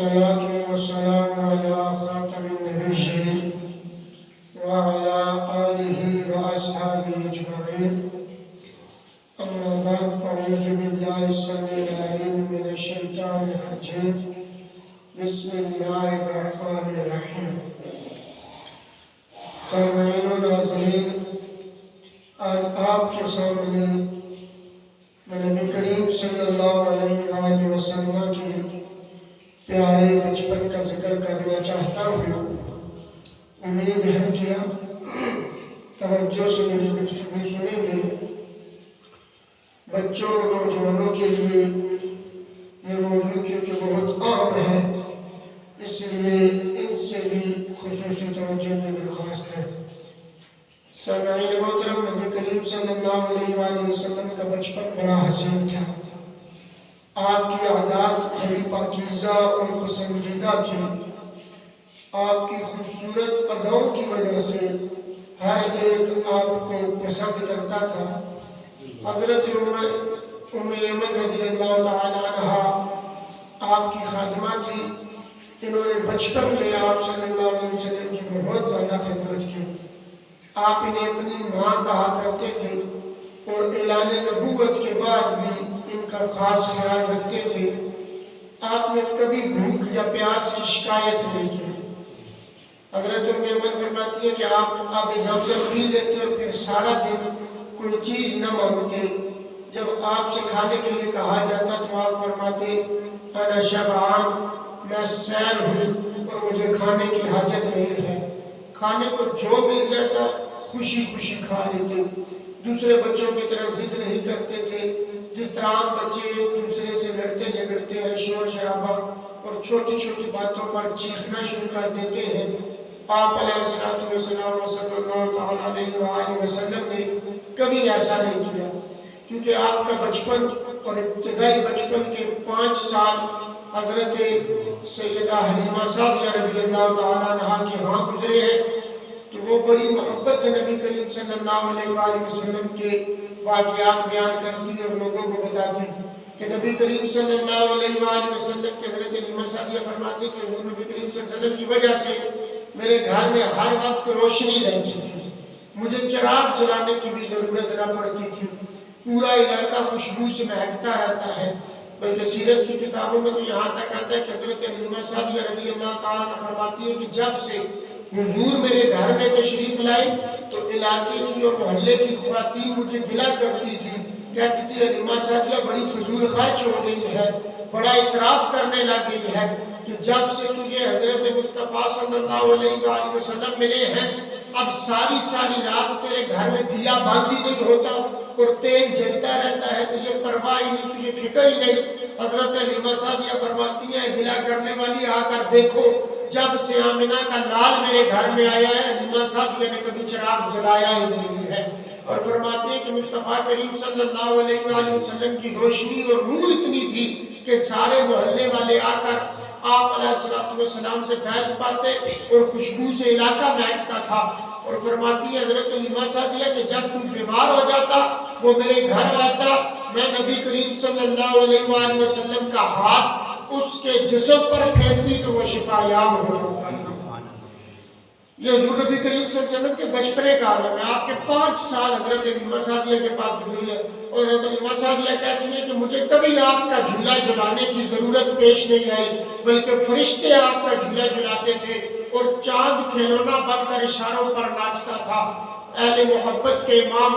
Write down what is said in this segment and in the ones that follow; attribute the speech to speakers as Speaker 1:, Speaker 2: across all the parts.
Speaker 1: والصلاة والسلام على خاتم النبيين وعلى آله وأصحابه أجمعين. أما بعد فأعوذ بالله السميع العليم من الشيطان الرجيم. بسم الله الرحمن الرحيم. سامعین و ناظرین، آج آپ کے سامنے میں نبی کریم صلی اللہ علیہ وآلہ وسلم کے پیارے بچپن کا ذکر کرنا چاہتا ہوں۔ امید ہے کہ توجہ سے میری گفتگو سنیں گے۔ بچوں اور نوجوانوں کے لیے یہ موضوع کیونکہ بہت عام ہے، اس لیے ان سے بھی خصوصی توجہ کی درخواست ہے۔ سامعین محترم، نبی کریم صلی اللہ علیہ وآلہ وسلم کا بچپن بڑا حسین تھا۔ آپ کی عادات بڑی پاکیزہ اور پسندیدہ تھی۔ آپ کی خوبصورت اداؤں کی وجہ سے ہر ایک آپ کو پسند کرتا تھا۔ حضرت ام ایمن رضی اللہ تعالیٰ عنہ آپ کی خادمہ تھی۔ انہوں نے بچپن میں آپ صلی اللہ علیہ وسلم کی بہت زیادہ خدمت کی۔ آپ انہیں اپنی ماں کہا کرتے تھے اور اعلان نبوت کے بعد بھی ان کا خاص خیال رکھتے تھے۔ آپ نے کبھی بھوک یا پیاس کی شکایت نہیں کی۔ حضرت ام ایمن فرماتی ہے کہ آپ آب زمزم پی لیتے اور پھر سارا دن کوئی چیز نہ مانگتے۔ جب آپ سے کھانے کے لیے کہا جاتا تو آپ فرماتے انا شبعان، میں سیر ہوں اور مجھے کھانے کی حاجت نہیں ہے۔ کھانے کو جو مل جاتا خوشی خوشی کھا لیتے۔ دوسرے بچوں کی طرح ضد نہیں کرتے تھے۔ جس طرح عام بچے ایک دوسرے سے لڑتے جھگڑتے ہیں، شور شرابہ اور چھوٹی چھوٹی باتوں پر چیخنا شروع کر دیتے ہیں، آپ علیہ الصلوۃ والسلام صلی اللہ علیہ وآلہ وسلم نے کبھی ایسا نہیں کیا، کیونکہ آپ کا بچپن اور ابتدائی بچپن کے 5 سال حضرت سیدہ حلیمہ سعدیہ رضی اللہ تعالیٰ عنہ کے ہاں گزرے ہیں۔ تو وہ بڑی محبت سے نبی کریم صلی اللہ علیہ وآلہ وسلم کے واقعات بیان کرتی اور لوگوں کو بتاتی کہ نبی کریم صلی اللہ علیہ وآلہ وسلم کے حضرت حلیمہ سعدیہ فرماتی کہ وہ نبی کریم صلی اللہ علیہ وسلم کی وجہ سے میرے گھر میں ہر وقت روشنی رہتی تھی، مجھے چراغ جلانے کی بھی ضرورت نہ پڑتی تھی، پورا علاقہ خوشبو سے مہکتا رہتا ہے۔ بلکہ سیرت کی کتابوں میں تو یہاں تک آتا ہے کہ حضرت حلیمہ سعدیہ رضی اللہ تعالیٰ عنہ فرماتی ہے کہ جب سے حضور میرے گھر میں تشریف لائے تو علاقے کی اور محلے کی خواتین مجھے گلہ کرتی تھی، کہتی تھی حلیمہ سعدیہ بڑی فضول خرچ ہو گئی ہے، بڑا اسراف کرنے لگ گئی ہے، کہ جب سے تجھے حضرت مصطفیٰ صلی اللہ علیہ وآلہ وسلم ملے ہیں اب ساری ساری رات تیرے گھر میں دیا بند ہی نہیں ہوتا اور تیل جلتا رہتا ہے، تجھے پرواہ ہی نہیں، تجھے فکر ہی نہیں۔ حضرت حلیمہ سعدیہ فرماتی ہیں گلہ کرنے والی آ کر دیکھو، جب سے آمنہ کا لال میرے گھر میں آیا ہے حلیمہ سعدیہ نے کبھی چراغ جلایا ہی نہیں ہے۔ اور فرماتے ہیں کہ مصطفیٰ کریم صلی اللہ علیہ وآلہ وسلم کی روشنی اور نور اتنی تھی کہ سارے محلے والے آ کر آپ علیہ السلام سے فیض پاتے اور خوشبو سے علاقہ مہکتا تھا۔ اور فرماتی ہے حضرت حلیمہ سعدیہ کہ جب کوئی بیمار ہو جاتا وہ میرے گھر آتا، میں نبی کریم صلی اللہ علیہ وآلہ وسلم کا ہاتھ اس کے جسم پر پھیرتی تو وہ شفا یاب ہو جاتا تھا۔ یہ حضور نبی کریم صلی اللہ علیہ وسلم کے بچپنے کا عالم ہے۔ آپ کے 5 سال حضرت حلیمہ سعدیہ کے پاس گزری ہے اور حضرت حلیمہ سعدیہ کہتی ہیں کہ مجھے کبھی آپ کا جھولا جھلانے کی ضرورت پیش نہیں آئی، بلکہ فرشتے آپ کا جھولا جھلاتے تھے اور چاند کھلونا بن کر اشاروں پر ناچتا تھا۔ اہل محبت کے امام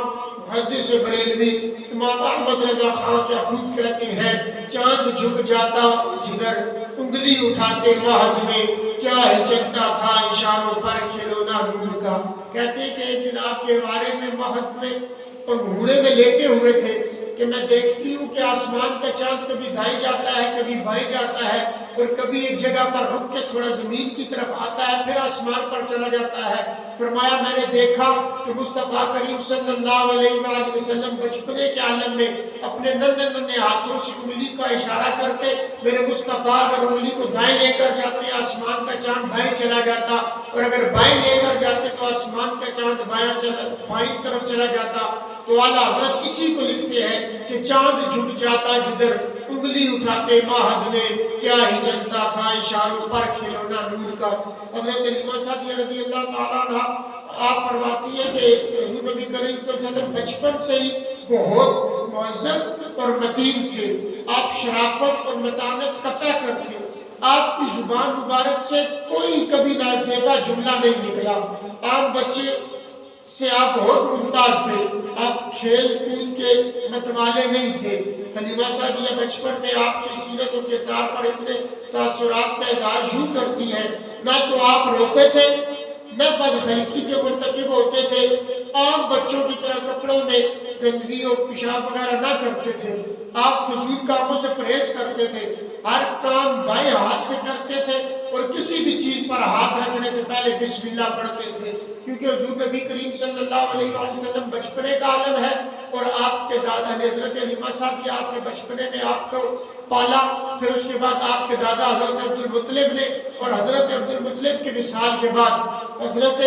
Speaker 1: محدث بریلوی امام احمد رضا خان کیا خوب کہتے ہیں، چاند جھک جاتا جدھر انگلی اٹھاتے مہد میں، کیا ہی چلتا تھا اشاروں پر کھلونا نور کا۔ کہتے ہیں کہ ایک دن آپ کے بارے میں مہد میں گھوڑے میں لیٹے ہوئے تھے کہ میں دیکھتی ہوں کہ آسمان کا چاند کبھی دائیں جاتا ہے کبھی بائیں جاتا ہے اور کبھی ایک جگہ پر رک کے تھوڑا زمین کی طرف آتا ہے پھر آسمان پر چلا جاتا ہے۔ فرمایا میں نے دیکھا کہ مصطفیٰ کریم صلی اللہ علیہ وآلہ وسلم بچپنے کے عالم میں اپنے ننھے ننھے ہاتھوں سے انگلی کا اشارہ کرتے، میرے مصطفیٰ اگر انگلی کو دائیں لے کر جاتے آسمان کا چاند دائیں چلا جاتا اور اگر بائیں لے کر جاتے تو آسمان کا چاند بائیں طرف چلا جاتا۔ تو اعلیٰ حضرت اسی کو لکھتے ہیں کہ چاند جھک جاتا جدھر انگلی اٹھاتے مہد میں کیا ہی چلتا تھا، اشاروں پر کھلونا نور کا۔ حضرت حلیمہ سعدیہ رضی اللہ تعالیٰ عنہ آپ فرماتی ہیں کہ حضور نبی کریم صلی اللہ علیہ وسلم بچپن سے ہی بہت معزز اور متین تھے، آپ شرافت اور متانت کا پیکر تھے، آپ کی زبان مبارک سے کوئی کبھی نازیبا جملہ نہیں نکلا، عام بچے سے آپ بہت ممتاز تھے، آپ کھیل کود کے متوالے نہیں تھے۔ حلیمہ سعدیہ بچپن میں آپ کی سیرت و کردار پر اتنے تاثرات کا اظہار یوں کرتی ہیں، نہ تو آپ روتے تھے نہ بدخلقی کے مرتکب ہوتے تھے، عام بچوں کی طرح کپڑوں میں گندگی اور پیشاب وغیرہ نہ کرتے تھے، آپ فضول کاموں سے پرہیز کرتے تھے، ہر کام بائیں ہاتھ سے کرتے تھے اور کسی بھی چیز پر ہاتھ رکھنے سے پہلے بسم اللہ پڑھتے تھے، کیونکہ حضور نبی کریم صلی اللہ علیہ وآلہ وسلم بچپنے کا عالم ہے، اور آپ کے دادا حضرت حلیمہ صاحبہ آپ نے بچپنے میں آپ کو پالا، پھر اس کے بعد آپ کے دادا حضرت عبدالمطلب نے، اور حضرت عبدالمطلب کے وصال کے بعد حضرت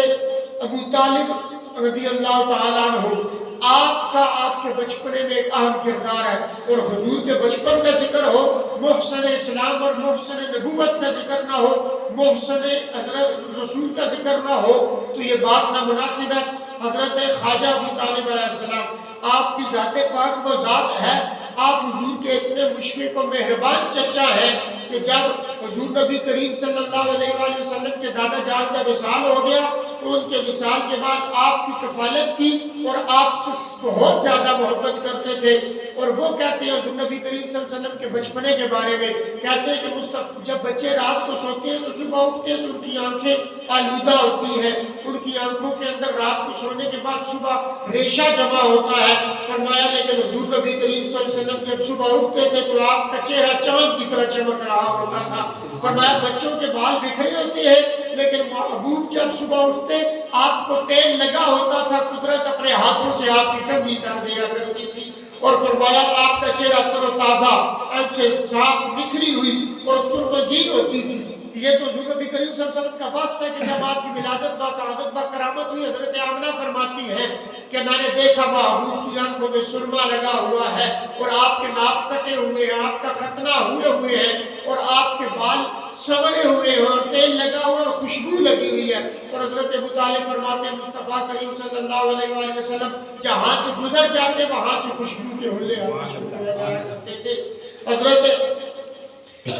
Speaker 1: ابو طالب رضی اللہ تعالیٰ عنہ، آپ کا آپ کے بچپنے میں ایک اہم کردار ہے، اور حضور کے بچپن کا ذکر ہو، محسن اسلام اور محسن نبوت کا ذکر نہ ہو، محسن حضرت رسول کا ذکر نہ ہو تو یہ بات نامناسب ہے۔ حضرت خواجہ ابو طالب علیہ السلام، آپ کی ذات پاک وہ ذات ہے، آپ حضور کے اتنے مشفق و مہربان چچا ہیں کہ جب حضور نبی کریم صلی اللہ علیہ وآلہ وسلم کے دادا جان کا وصال ہو گیا تو ان کے وصال کے بعد آپ کی کفالت کی اور آپ سے بہت زیادہ محبت کرتے تھے، اور وہ کہتے ہیں حضور نبی کریم صلی اللہ علیہ وسلم کے بچپنے کے بارے میں، کہتے ہیں کہ جب بچے رات کو سوتے ہیں تو صبح اٹھتے ہیں تو ان کی آنکھیں آلودہ ہوتی ہیں، ان کی آنکھوں کے اندر رات کو سونے کے بعد صبح ریشہ جمع ہوتا ہے، فرمایا لیکن حضور نبی کریم صلی اللہ علیہ وسلم جب صبح اٹھتے تھے تو آپ کا چہرہ چاند کی طرح چمک رہا ہوتا تھا، فرمایا بچوں کے بال بکھرے ہوتے ہیں لیکن محبوب جب صبح اٹھتے آپ کو تیل لگا ہوتا تھا، قدرت اپنے ہاتھوں سے آپ کی کنگھی کر دیا کرتی تھی، اور فرمایا آپ کا چہرہ تر و تازہ، آنکھیں صاف نکھری ہوئی اور سرمگی ہوتی تھی۔ یہ تو حضور نبی کریم صلی اللہ علیہ وسلم کا وصف ہے کہ جب آپ کی ولادت با سعادت با کرامت ہوئی، حضرت آمنہ فرماتی ہیں کہ میں نے دیکھا محبوب کی آنکھوں میں سرما لگا ہوا ہے اور آپ کے ناف کٹے ہوئے ہیں، آپ کا ختنہ ہوئے ہیں اور آپ کے بال سنورے ہوئے ہیں اور تیل لگا ہوا اور خوشبو لگی ہوئی ہے، اور حضرت ابو طالب فرماتے ہیں مصطفیٰ کریم صلی اللہ علیہ وآلہ وسلم جہاں سے گزر جاتے وہاں سے خوشبو کے حلے جایا کرتے تھے۔ حضرت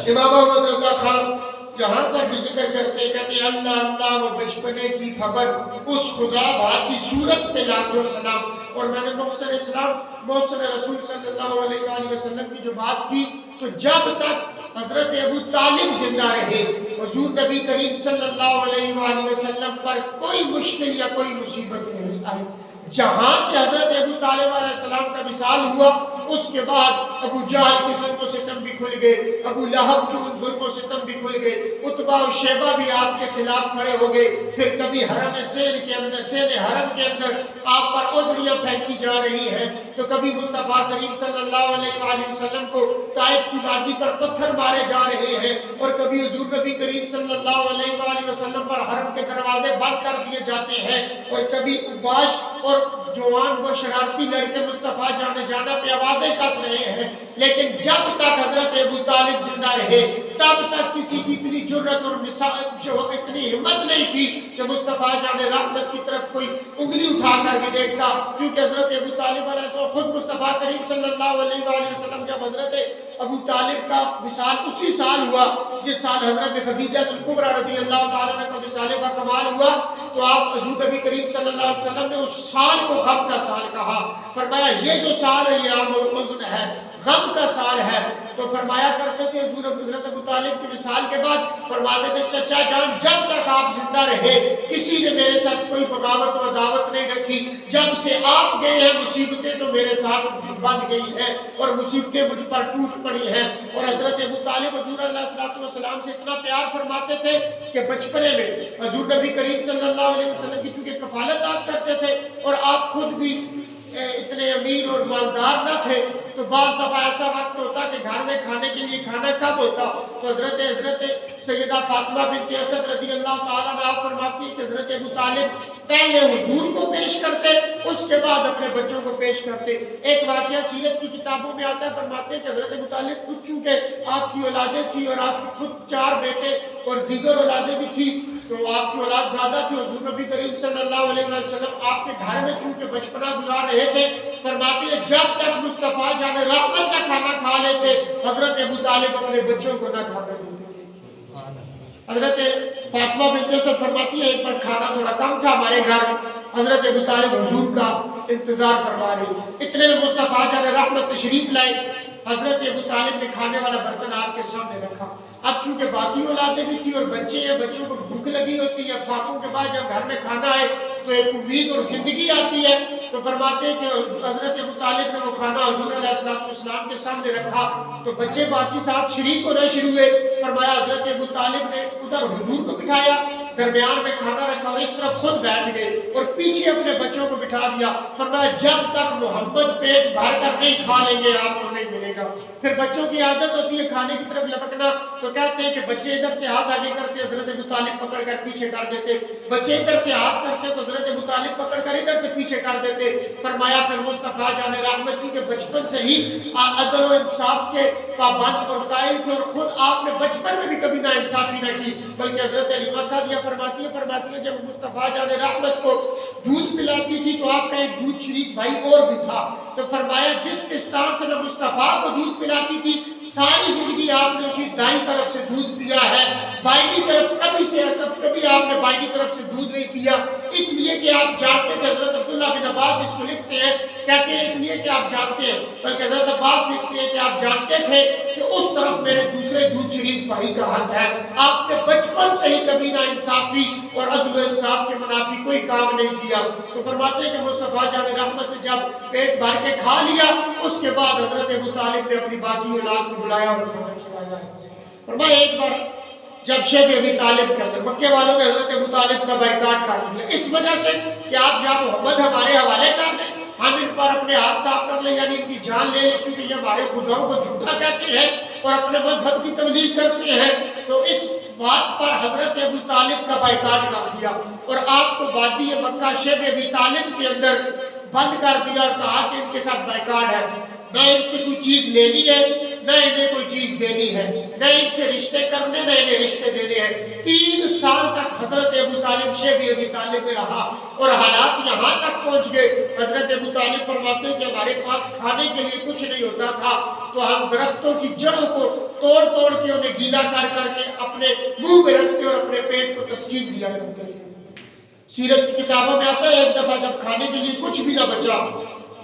Speaker 1: امام محمد رضا خان یہاں پر بھی ذکر کرتے ہیں، کہتے ہیں اللہ اللہ وہ بچپنے کی خبر اس خدا بھاتی صورت پہ لاکھوں سلام۔ اور میں نے محسن اسلام محسن رسول صلی اللہ علیہ وآلہ وسلم کی جو بات کی تو جب تک حضرت ابو طالب زندہ رہے حضور نبی کریم صلی اللہ علیہ وآلہ وسلم پر کوئی مشکل یا کوئی مصیبت نہیں آئی۔ جہاں سے حضرت ابو طالب علیہ السلام کا وصال ہوا اس کے بعد ابو جہل کے ظلم و ستم بھی کھل گئے، ابو لہب کے ظلم و ستم بھی کھل گئے، عتبہ و شیبہ بھی آپ کے خلاف کھڑے ہو گئے، پھر کبھی حرم سین کے اندر سین حرم کے اندر آپ پر اودھڑیاں پھینکی جا رہی ہیں، تو کبھی مصطفیٰ کریم صلی اللہ علیہ وآلہ وسلم کو طائف کی وادی پر پتھر مارے جا رہے ہیں، اور کبھی حضور نبی کریم صلی اللہ علیہ وآلہ وسلم پر حرم کے دروازے بند کر دیے جاتے ہیں، اور کبھی عباش اور جوان و شرارتی لڑکے مصطفیٰ جانا پہ آوازیں کس رہے ہیں، لیکن جب تک حضرت ابو طالب زندہ رہے تب تک کسی کی اتنی جرت اور اتنی ہمت نہیں تھی کہ مصطفیٰ جان رحمت کی طرف کوئی انگلی اٹھا کر بھی دیکھتا، کیونکہ حضرت ابو طالب علیہ السلام خود مصطفیٰ کریم صلی اللہ علیہ وآلہ وسلم جب حضرت ابو طالب کا وصال اسی سال ہوا جس سال حضرت خدیجہ الکبریٰ رضی اللہ تعالیٰ عنہ کا وصال با کمال ہوا، تو آپ حضور نبی کریم صلی اللہ علیہ وسلم نے اس سال کو غم کا سال کہا، فرمایا یہ جو سال ہے یہ عام الحزن ہے، غم کا سال ہے۔ تو فرمایا کرتے تھے حضرت ابو طالب کے وصال کے بعد فرماتے تھے چچا جان جب تک آپ زندہ رہے کسی نے میرے ساتھ کوئی بغاوت و عداوت نہیں رکھی، جب سے آپ گئے ہیں مصیبتیں تو میرے ساتھ بن گئی ہیں اور مصیبتیں مجھ پر ٹوٹ پڑی ہیں۔ اور حضرت ابو طالب حضور علیہ السلام سے اتنا پیار فرماتے تھے کہ بچپنے میں حضور نبی کریم صلی اللہ علیہ وسلم کی چونکہ کفالت آپ کرتے تھے اور آپ خود بھی اتنے امیر اور مالدار نہ تھے،
Speaker 2: تو بعض دفعہ ایسا وقت ہوتا کہ گھر میں کھانے کے لیے کھانا کب ہوتا، تو حضرت سیدہ فاطمہ بنت اسد رضی اللہ تعالیٰ عنہ فرماتی ہے کہ حضرت ابو طالب پہلے حضور کو پیش کرتے، اس کے بعد اپنے بچوں کو پیش کرتے۔ ایک واقعہ سیرت کی کتابوں میں آتا ہے، فرماتے ہیں کہ حضرت ابو طالب خود چونکہ آپ کی اولادیں تھیں اور آپ کے خود 4 بیٹے اور دیگر اولادیں بھی تھیں، تو آپ کی اولاد زیادہ تھی۔ حضور نبی کریم صلی اللہ علیہ وسلم آپ کے گھر میں چونکہ بچپنا گزار رہے تھے، فرماتے ہیں جب تک مصطفیٰ جان رحمت کا کھانا کھا لیتے، حضرت ابو طالب اپنے بچوں کو نہ کھانا دیتے تھے۔ حضرت فاطمہ بنت اسد فرماتی ہے ایک بار کھانا تھوڑا کم تھا ہمارے گھر، حضرت ابو طالب حضور کا انتظار فرما رہے، اتنے میں مصطفیٰ جان رحمت تشریف لائے۔ حضرت ابو طالب نے کھانے والا برتن آپ کے سامنے رکھا۔ اب چونکہ باقی اولادیں بھی تھی اور بچے ہیں، بچوں کو بھوک لگی ہوتی ہے، فاقوں کے بعد جب گھر میں کھانا آئے تو ایک امید اور زندگی آتی ہے، تو فرماتے ہیں کہ حضرت ابو طالب نے وہ کھانا حضور علیہ السلام کے سامنے رکھا تو بچے باقی ساتھ شریک ہونا شروع ہوئے۔ فرمایا حضرت ابو طالب نے ادھر حضور کو بٹھایا، درمیان میں کھانا رکھا اور اس طرف خود بیٹھ گئے اور پیچھے اپنے بچوں کو بٹھا دیا۔ فرمایا جب تک محمد پیٹ بھر کر نہیں کھا لیں گے آپ کو نہیں ملے گا۔ پھر بچوں کی عادت ہوتی ہے کھانے کی طرف لپکنا، تو کہتے ہیں کہ بچے ادھر سے ہاتھ آگے کرتے، حضرت ابو طالب پکڑ کر پیچھے کر دیتے، بچے ادھر سے ہاتھ کرتے تو حضرت ابو طالب پکڑ کر ادھر سے پیچھے کر دیتے۔ فرمایا پھر مصطفیٰ جان رحمت چونکہ بچپن سے ہی عدل و انصاف کے پابند اور قائل تھے اور خود آپ نے بچپن میں بھی کبھی نا انصافی نہ کی، بلکہ حضرت علیمہ سعدیہ فرماتی ہے جب مصطفیٰ جان رحمت کو دودھ پلاتی تھی تو آپ کا ایک دودھ شریک بھائی اور بھی تھا، تو فرمایا جس پستان سے میں مصطفیٰ کو دودھ پلاتی تھی ساری زندگی آپ نے اسی دائیں طرف سے دودھ پیا ہے، بائیں طرف کبھی آپ نے بائیں طرف سے دودھ نہیں پیا، اس لیے کہ آپ جانتے تھے۔ حضرت عبداللہ بن عباس اس کو لکھتے ہیں، کہتے ہیں اس لیے کہ آپ جانتے ہیں، بلکہ حضرت عباس لکھتے ہیں کہ آپ جانتے تھے کہ اس طرف میرے دوسرے دودھ شریف بھائی کا حق ہے۔ آپ نے بچپن سے ہی کبھی نا انصافی اور عدل و انصاف کے منافی کوئی کام نہیں کیا۔ تو فرماتے ہیں کہ مصطفیٰ جان رحمت نے جب پیٹ بھر کے کھا لیا، اس کے بعد حضرت ابو طالب نے اپنی باقی اولاد کو بلایا اور کھانا کھلایا ہے۔ فرمایا ایک بار جب شب ابی طالب کے اندر مکے والوں نے حضرت ابو طالب کا بائیکاٹ کر دیا اس وجہ سے کہ آپ جہاں محمد ہمارے حوالے کر دیں، ہم ان پر اپنے ہاتھ صاف کر لیں، یعنی ان کی جان لے لیں، کیونکہ یہ ہمارے خداؤں کو جھوٹا کہتے ہیں اور اپنے مذہب کی تبلیغ کرتے ہیں۔ تو اس بات پر حضرت ابو طالب کا بائیکاٹ کر دیا اور آپ کو وادی مکہ شب ابی طالب کے اندر بند کر دیا اور کہا کہ ان کے ساتھ بائیکاٹ ہے، نہ ان سے کوئی چیز لینی ہے نہ انہیں کوئی چیز دینی ہے، نہ ان سے رشتے کرنے نہ انہیں رشتے دینے ہیں۔ 3 سال تک حضرت ابو طالب شب ابی طالب میں رہا اور حالات یہاں تک پہنچ گئے۔ حضرت ابو طالب فرماتے ہیں کہ ہمارے پاس کھانے کے لیے کچھ نہیں ہوتا تھا تو ہم درختوں کی جڑوں کو توڑ توڑ کے انہیں گیلا کر کر کے اپنے منہ میں رکھتے اور اپنے پیٹ کو تسکین دیا کرتے تھے۔ سیرت کی کتابوں میں آتا ہے ایک دفعہ جب کھانے کے لیے کچھ بھی نہ بچا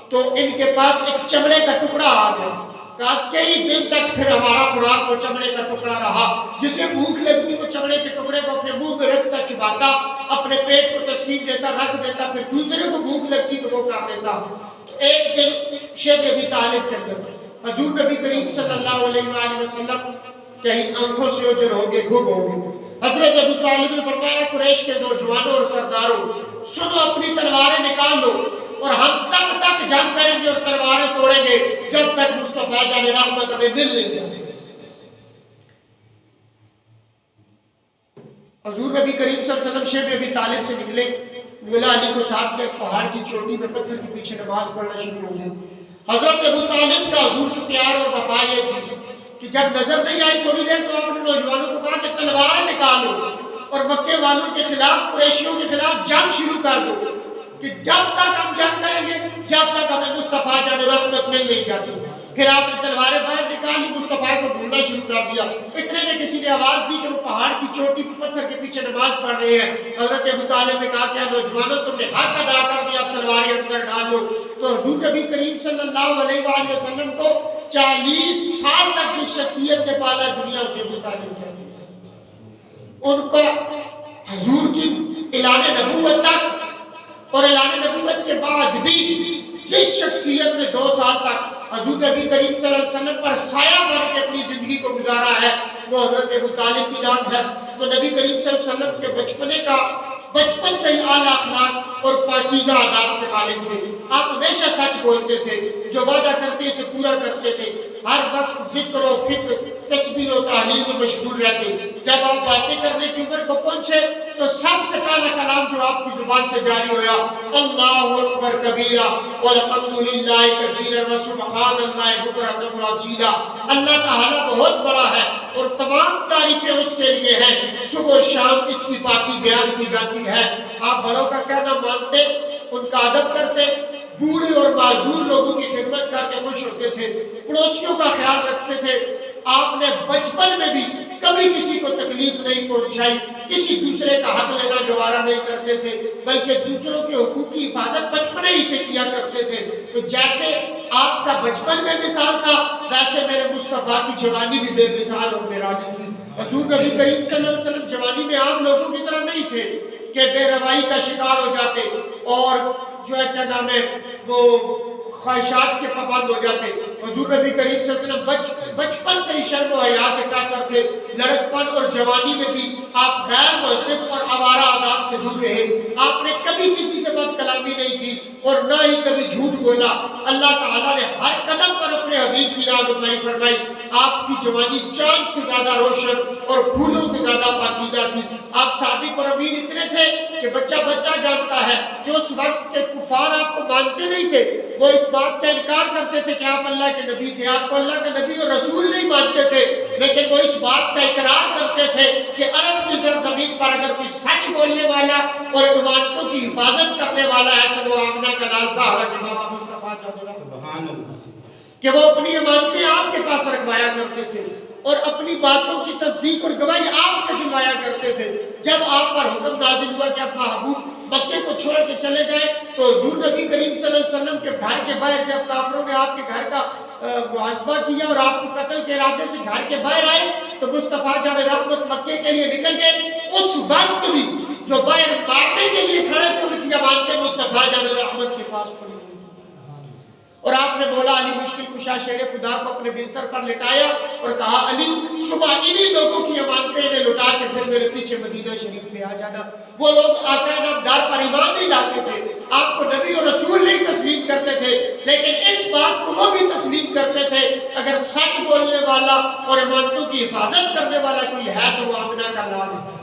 Speaker 2: تو ان کے پاس ایک چمڑے کا ٹکڑا آ گیا، کہا کئی دن تک پھر ہمارا خوراک وہ چمڑے کا ٹکڑا رہا، جسے بھوک لگتی وہ چمڑے کے ٹکڑے کو اپنے منہ میں رکھتا، چباتا، اپنے پیٹ کو تسکین دیتا، رکھ دیتا، پھر دوسرے کو بھوک لگتی تو وہ کر دیتا۔ تو ایک دن شب ابی طالب کے اندر حضور نبی کریم صلی اللہ علیہ وآلہ وسلم کہیں آنکھوں سے اوجھل ہو گئے، گم ہو گئے۔ حضرت ابو طالب نے فرمایا قریش کے نوجوانوں اور سرداروں سنو، اپنی تلواریں نکال لو اور ہم تب تک جنگ کریں گے اور تلواریں توڑیں گے جب تک مصطفیٰ جان رحمت ہمیں مل نہیں جاتے۔ حضور نبی کریم صلی اللہ علیہ وسلم شب ابی طالب سے نکلے، مولا علی کو ساتھ لے، پہاڑ کی چوٹی میں پتھر کے پیچھے نماز پڑھنا شروع ہو گئی۔ حضرت ابو طالب کا حضور سے پیار اور وفا یہ تھی کہ جب نظر نہیں آئی تھوڑی دیر تو اپنے نوجوانوں کو کہا کہ تلواریں نکالو اور مکے والوں کے خلاف، قریشیوں کے خلاف جنگ شروع کر دو، کہ جب تک ہم جنگ کریں گے جب تک ہمیں مصطفیٰ جان رحمت مل نہیں جاتی۔ پھر آپ نے تلواریں باہر نکالی، مصطفیٰ کو ڈھونڈنا شروع کر دیا۔ اتنے میں کسی نے آواز دی کہ وہ پہاڑ کی چوٹی پر پتھر کے پیچھے نماز پڑھ رہے ہیں۔ حضرت ابو طالب نے کہا کہ نوجوانوں تم نے حق ادا کر دیا، اب تلواریں اندر ڈال لو۔ تو حضور نبی کریم صلی اللہ علیہ وآلہ وسلم کو 40 سال تک جس شخصیت نے پالا دنیا اسے ابو طالب کہتی ہے۔ ان کو حضور کی اعلان نبوت تک اور اعلان نبوت کے بعد بھی جس شخصیت نے 2 سال تک حضور نبی کریم صلی اللہ علیہ وسلم پر سایہ بن کے اپنی زندگی کو گزارا ہے وہ حضرت ابو طالب کی ذات ہے۔ تو نبی کریم صلی اللہ علیہ وسلم کے بچپن سے ہی اعلیٰ اخلاق اور پاکیزہ عادات کے مالک تھے۔ آپ ہمیشہ سچ بولتے تھے، جو وعدہ کرتے اسے پورا کرتے تھے، ہر وقت ذکر و فکر تسبیح و تحلیل میں مشغول رہتے۔ جب آپ باتیں کرنے کی عمر کو پہنچے تو سب سے پہلا کلام جو آپ کی زبان سے جاری ہویا، اللہ اکبر کبیرہ والحمد للہ کثیرا وسبحان اللہ بکرۃ واصیلا۔ اللہ تعالیٰ بہت بڑا ہے اور تمام تعریفیں اس کے لیے ہیں، صبح و شام اس کی پاکی بیان کی جاتی ہے۔ آپ بڑوں کا کہنا مانتے، ان کا ادب کرتے، بوڑھے اور معذور لوگوں کی خدمت کر کے خوش ہوتے تھے، پڑوسیوں کا خیال رکھتے تھے۔ آپ نے بچپن میں بھی کبھی کسی کو تکلیف نہیں پہنچائی، کسی دوسرے کا حق لینا گوارا نہیں کرتے تھے، بلکہ دوسروں کے حقوق کی حفاظت بچپن ہی سے کیا کرتے تھے۔ تو جیسے آپ کا بچپن میں مثال تھا، ویسے میرے مصطفیٰ کی جوانی بھی بے مثال اور نرالی تھی۔ حضور نبی کریم صلی اللہ علیہ وسلم جوانی میں عام لوگوں کی طرح نہیں تھے کہ بے روائی کا شکار ہو جاتے اور جو ہے کیا نام ہے وہ خواہشات کے پابند ہو جاتے۔ حضور نبی کریم صلی اللہ علیہ وسلم بچپن سے ہی شرم و حیا کے پیکر تھے۔ لڑکپن اور جوانی میں بھی آپ غیر مہذب اور آوارہ عادات سے دور رہے۔ آپ نے کبھی کسی سے بد کلامی نہیں کی اور نہ ہی کبھی جھوٹ بولا۔ اللہ تعالیٰ نے ہر قدم پر اپنے حبیب کی رہنمائی فرمائی۔ آپ کی جوانی چاند سے زیادہ روشن اور پھولوں سے زیادہ پاکیزہ تھی۔ آپ صادق اور امین اتنے تھے کہ بچہ جانتا ہے کہ اس وقت کے کفار آپ کو مانتے نہیں تھے، وہ اس بات کا انکار کرتے تھے کہ آپ اللہ کے نبی تھے، آپ کو اللہ کا نبی اور رسول نہیں مانتے تھے، لیکن وہ اس بات کا اقرار کرتے تھے کہ عرب کی سرزمین پر اگر کوئی سچ بولنے والا اور امانتوں کی حفاظت کرنے والا ہے تو وہ آمنہ کا لال زہرا کے بابا مصطفیٰ سبحان اللہ، کہ وہ اپنی امانتیں آپ کے پاس رکھوایا کرتے تھے اور اپنی باتوں کی تصدیق اور گواہی آپ سے دلوایا کرتے تھے۔ جب آپ پر حکم نازل ہوا کہ اپنا محبوب مکے کو چھوڑ کے چلے جائیں تو حضور نبی کریم صلی اللہ علیہ وسلم کے گھر کے باہر جب کافروں نے آپ کے گھر کا محاسبہ کیا اور آپ کو قتل کے ارادے سے گھر کے باہر آئے تو مصطفیٰ جان رحمت مکے کے لیے نکل گئے۔ اس وقت بھی جو باہر مارنے کے لیے کھڑے تھے ان کی امانتیں مصطفیٰ جان رحمت کے پاس پڑی ہوئی تھی اور آپ نے مولا علی مشکل کشا شیر خدا کو اپنے بستر پر لٹایا اور کہا علی صبح انہی لوگوں کی امانتیں انہیں لٹا کے پھر میرے پیچھے مدینہ شریف میں آ جانا۔ وہ لوگ آقا نامدار پر ایمان نہیں لاتے تھے، آپ کو نبی اور رسول نہیں تسلیم کرتے تھے، لیکن اس بات کو وہ بھی تسلیم کرتے تھے اگر سچ بولنے والا اور امانتوں کی حفاظت کرنے والا کوئی ہے تو وہ آمنہ کا لال ہے۔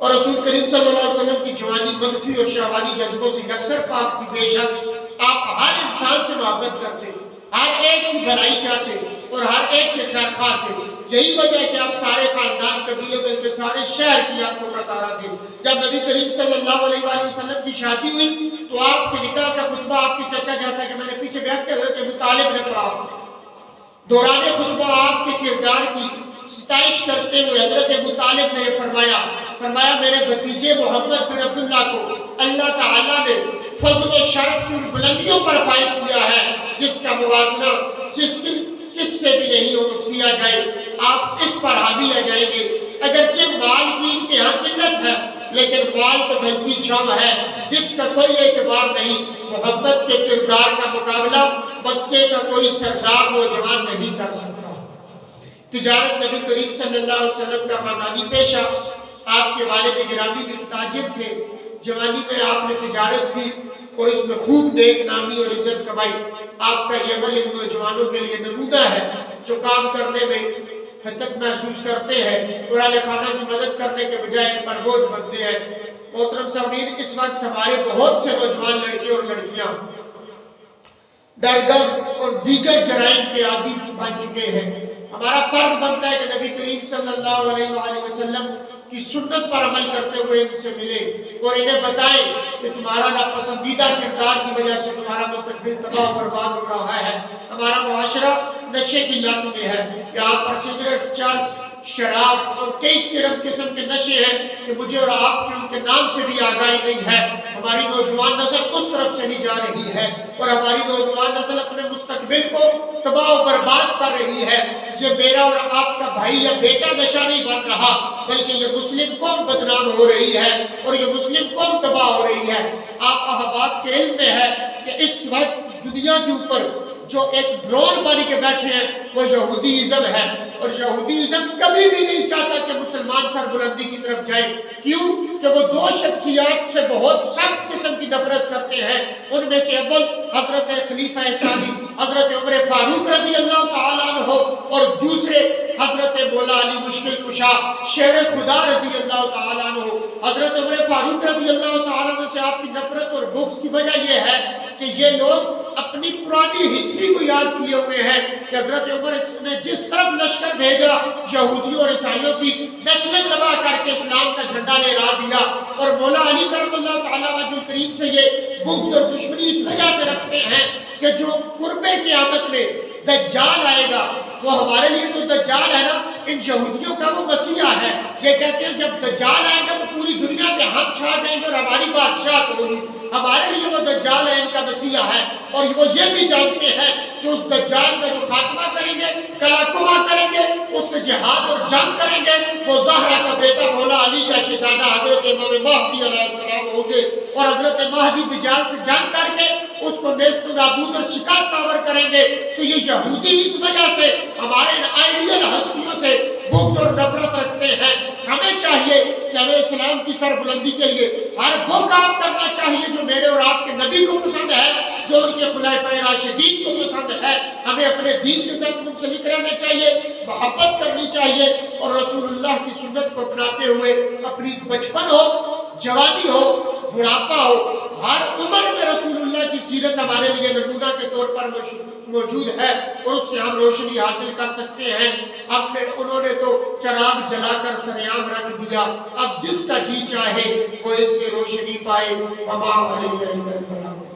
Speaker 2: اور رسول کریم صلی اللہ علیہ وسلم کی جوانی منفی اور شہوانی جذبوں سے یکسر پاک تھی۔ بے شک آپ ہر انسان سے محبت کرتے، ہر ایک کی بھلائی چاہتے اور ہر ایک کے خیر خواہ تھے۔ یہی وجہ ہے کہ آپ سارے خاندان قبیلے بلکہ سارے شہر کی آنکھوں کا تارا تھے۔ جب نبی کریم صلی اللہ علیہ وآلہ وسلم کی شادی ہوئی تو آپ کے نکاح کا خطبہ آپ کے چچا جیسا کہ میں نے پیچھے بیان کیا حضرت ابو طالب نے پڑھا، دوران خطبہ آپ کے کردار کی ستائش کرتے ہوئے حضرت ابو طالب نے فرمایا میرے بھتیجے محمد بن عبداللہ کو اللہ تعالیٰ نے فضل و شرف اور بلندیوں پر فائز کیا ہے جس کا موازنہ کس سے بھی نہیں ہو کیا جائے۔ آپ اس پر حاوی آ جائیں گے۔ اگرچہ مال کی ان کے ہاں قلت ہے لیکن مال تو بھلتی چھاؤں ہے جس کا کوئی اعتبار نہیں۔ محبت کے کردار کا مقابلہ مکے کا کوئی سردار نوجوان نہیں کر سکتا۔ تجارت نبی کریم صلی اللہ علیہ وسلم کا خاندانی پیشہ، آپ کے والد گرامی بھی تاجر تھے۔ جوانی میں آپ نے تجارت کی اور اس میں خوب نیک نامی اور عزت کمائی۔ آپ کا یہ عمل ان نوجوانوں کے لیے نمونہ ہے جو کام کرنے میں حدت محسوس کرتے ہیں اور اہل خانہ کی مدد کرنے کے بجائے ان پر بوجھ بنتے ہیں۔ محترم سامعین، اس وقت ہمارے بہت سے نوجوان لڑکے اور لڑکیاں درگز اور دیگر جرائم کے عادی بن چکے ہیں۔ ہمارا فرض بنتا ہے کہ نبی کریم صلی اللہ علیہ وآلہ وسلم کی سنت پر عمل کرتے ہوئے ان سے ملیں اور انہیں بتائیں کہ تمہارا ناپسندیدہ کردار کی وجہ سے تمہارا مستقبل تباہ و برباد ہو رہا ہے۔ ہمارا معاشرہ نشے کی لت میں ہے، یہاں پر سگریٹ، چرس، شراب اور کئی قسم کے نشے ہیں کہ مجھے اور آپ کے ان کے نام سے بھی آگاہی نہیں ہے۔ ہماری نوجوان نسل اس طرف چلی جا رہی ہے اور ہماری نوجوان نسل اپنے مستقبل کو تباہ و برباد کر رہی ہے۔ یہ میرا اور آپ کا بھائی یا بیٹا نشہ نہیں بن رہا بلکہ یہ مسلم قوم بدنام ہو رہی ہے اور یہ مسلم قوم تباہ ہو رہی ہے۔ آپ احباب کے علم میں ہے کہ اس وقت دنیا کے اوپر جو ایک ڈرون بن کے بیٹھے ہیں وہ یہودیزم ہے، اور یہودیزم کبھی بھی نہیں چاہتا کہ مسلمان سربلندی کی طرف جائے۔ کیوں؟ کہ وہ دو شخصیات سے بہت سخت قسم کی نفرت کرتے ہیں، ان میں سے اول حضرت خلیفہ ثانی حضرت عمر فاروق رضی اللہ تعالیٰ عنہ، اور دوسرے حضرت مولا علی مشکل کشا شیر خدا رضی اللہ تعالیٰ عنہ۔ حضرت عمر فاروق رضی اللہ تعالیٰ عنہ سے آپ کی نفرت اور بغض کی وجہ یہ ہے کہ یہ لوگ اپنی پرانی ہسٹری کو یاد کیے ہوئے ہیں کہ حضرت عمر نے جس طرف لشکر بھیجا یہودیوں اور عیسائیوں کی نسلیں تباہ کر کے اسلام کا جھنڈا لہرا دیا، اور مولا علی کرم اللہ تعالیٰ وجہ الکریم سے یہ بغض اور دشمنی اس وجہ سے رکھتے ہیں کہ جو قرب قیامت میں دجال آئے گا، وہ ہمارے لیے تو دجال ہے نا، ان یہودیوں کا وہ مسیحا ہے۔ یہ کہتے ہیں جب دجال آئے گا تو پوری دنیا پہ ہم چھا جائیں گے اور ہماری بادشاہت ہوگی، ہمارے لیے وہ دجال ہے، ان کا مسیحا ہے۔ اور وہ یہ بھی جانتے ہیں کہ اس دجال کا جو خاتمہ کریں گے، کلاکما کریں گے، اس سے جہاد اور جنگ کریں گے، وہ زہرا کا بیٹا مولا علی کا شہزادہ حضرت امام مہدی علیہ السلام ہوں گے، اور حضرت مہدی دجال سے جنگ کر کے اس کو نیست و نابود اور شکست آور کریں گے۔ تو یہ یہودی اس وجہ سے ہمارے آئیڈیل ہستیوں سے بغض اور نفرت رکھتے ہیں۔ ہمیں چاہیے کہ ہمیں اسلام کی سربلندی کے لیے ہر وہ کام کرنا چاہیے جو میرے اور آپ کے نبی کو پسند ہے، جو ان کے خلفائے راشدین کو پسند ہے۔ ہمیں اپنے دین کے ساتھ منسلک رہنا چاہیے، محبت کرنی چاہیے، اور رسول اللہ کی سنت کو اپناتے ہوئے اپنی بچپن ہو، جوانی ہو، بڑھاپا ہو، ہر عمر میں رسول اللہ کی سیرت ہمارے لیے نمونہ کے طور پر موجود ہے، اور اس سے ہم روشنی حاصل کر سکتے ہیں۔ انہوں نے تو چراغ جلا کر سریام رکھ دیا، اب جس کا جی چاہے وہ اس سے روشنی پائے۔ وما علیہ الا البلاغ۔